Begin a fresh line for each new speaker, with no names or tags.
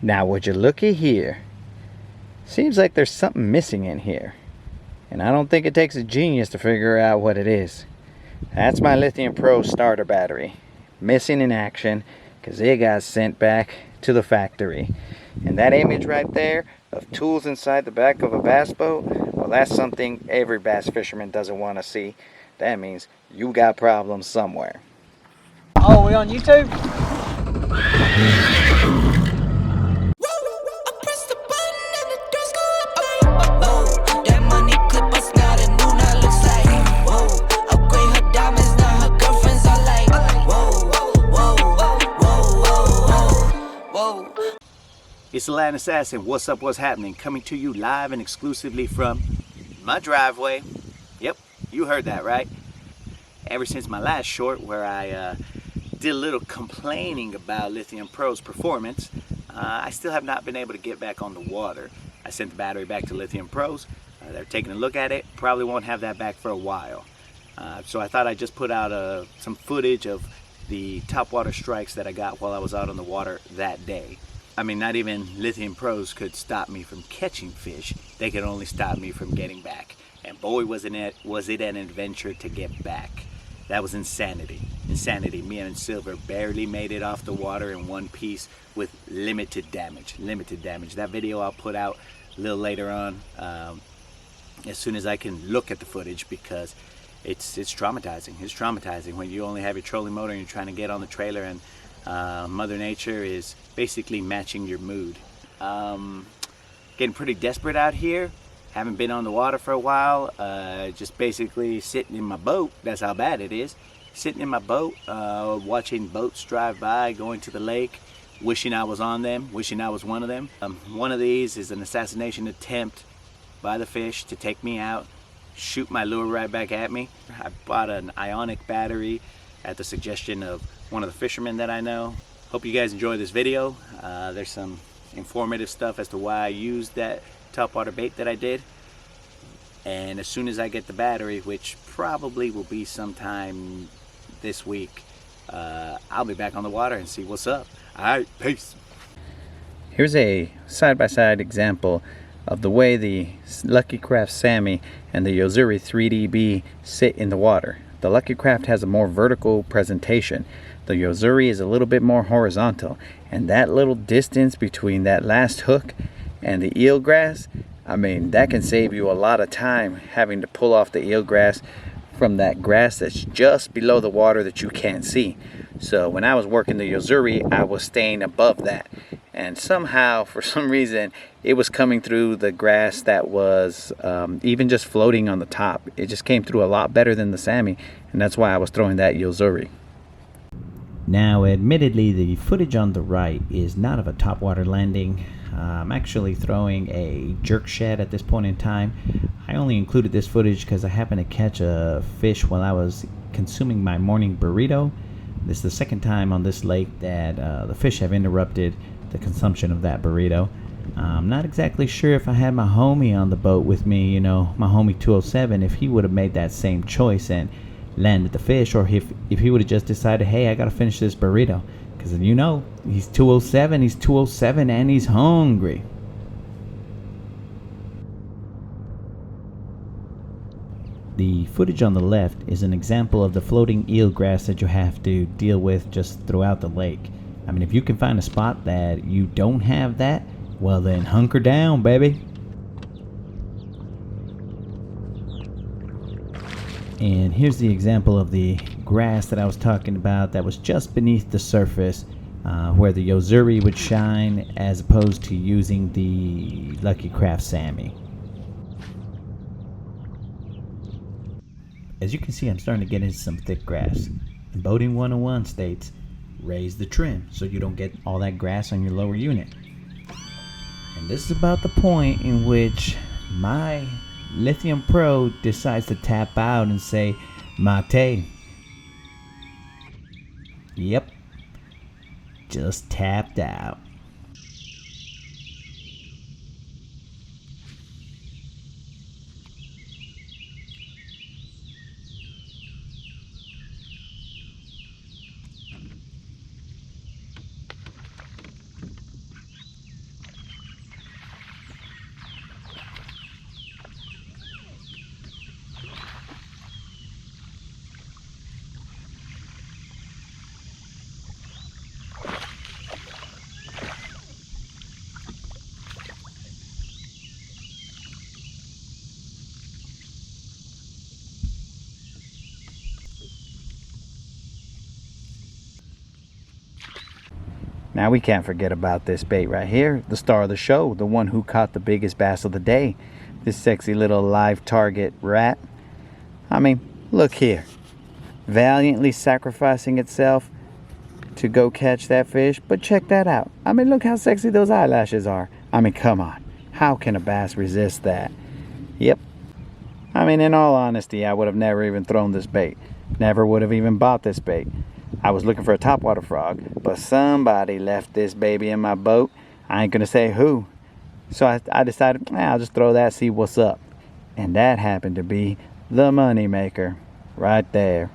Now would you looky here. Seems like there's something missing in here. And I don't think it takes a genius to figure out what it is. That's my Lithium Pro starter battery. Missing in action because it got sent back to the factory. And that image right there of tools inside the back of a bass boat, well, that's something every bass fisherman doesn't want to see. That means you got problems somewhere.
Oh, we on YouTube?
It's the Land Assassin. What's up, what's happening? Coming to you live and exclusively from my driveway. Yep, you heard that right. Ever since my last short where I did a little complaining about Lithium Pro's performance, I still have not been able to get back on the water. I sent the battery back to Lithium Pros. They're taking a look at it. Probably won't have that back for a while. So I thought I'd just put out some footage of the topwater strikes that I got while I was out on the water that day. I mean, not even Lithium Pros could stop me from catching fish. They could only stop me from getting back. And boy, was it an adventure to get back. That was insanity. Insanity. Me and Silver barely made it off the water in one piece with limited damage. Limited damage. That video I'll put out a little later on as soon as I can look at the footage, because it's traumatizing. It's traumatizing when you only have your trolling motor and you're trying to get on the trailer and Mother Nature is basically matching your mood. Getting pretty desperate out here. Haven't been on the water for a while. Just basically sitting in my boat. That's how bad it is. Sitting in my boat, watching boats drive by, going to the lake, wishing I was on them, wishing I was one of them. One of these is an assassination attempt by the fish to take me out, shoot my lure right back at me. I bought an ionic battery at the suggestion of one of the fishermen that I know. Hope you guys enjoy this video. There's some informative stuff as to why I used that topwater bait that I did. And as soon as I get the battery, which probably will be sometime this week, I'll be back on the water and see what's up. Alright, peace.
Here's a side-by-side example of the way the Lucky Craft Sammy and the Yo-Zuri 3DB sit in the water. The Lucky Craft has a more vertical presentation. The Yo-Zuri is a little bit more horizontal, and that little distance between that last hook and the eelgrass, I mean, that can save you a lot of time having to pull off the eelgrass from that grass that's just below the water that you can't see. So when I was working the Yo-Zuri, I was staying above that, and somehow, for some reason, it was coming through the grass that was even just floating on the top. It just came through a lot better than the Sammy, and that's why I was throwing that Yo-Zuri.
Now, admittedly, the footage on the right is not of a topwater landing. I'm actually throwing a jerk shad at this point in time. I only included this footage because I happened to catch a fish while I was consuming my morning burrito. This is the second time on this lake that the fish have interrupted the consumption of that burrito. I'm not exactly sure if I had my homie on the boat with me, you know, my homie 207, if he would have made that same choice and landed the fish, or if he would have just decided, hey, I gotta finish this burrito, because you know, he's 207 and he's hungry. The footage on the left is an example of the floating eelgrass that you have to deal with just throughout the lake. I mean, if you can find a spot that you don't have that, well then hunker down, baby. And here's the example of the grass that I was talking about that was just beneath the surface, where the Yo-Zuri would shine as opposed to using the Lucky Craft Sammy. As you can see, I'm starting to get into some thick grass. And Boating 101 states, raise the trim so you don't get all that grass on your lower unit. And this is about the point in which my Lithium Pro decides to tap out and say, mate. Yep, just tapped out.
Now we can't forget about this bait right here, the star of the show, the one who caught the biggest bass of the day. This sexy little live target rat. I mean, look here. Valiantly sacrificing itself to go catch that fish, but check that out. I mean, look how sexy those eyelashes are. I mean, come on. How can a bass resist that? Yep. I mean, in all honesty, I would have never even thrown this bait. Never would have even bought this bait. I was looking for a topwater frog, but somebody left this baby in my boat. I ain't gonna say who. So I decided, I'll just throw that, see what's up. And that happened to be the money maker right there.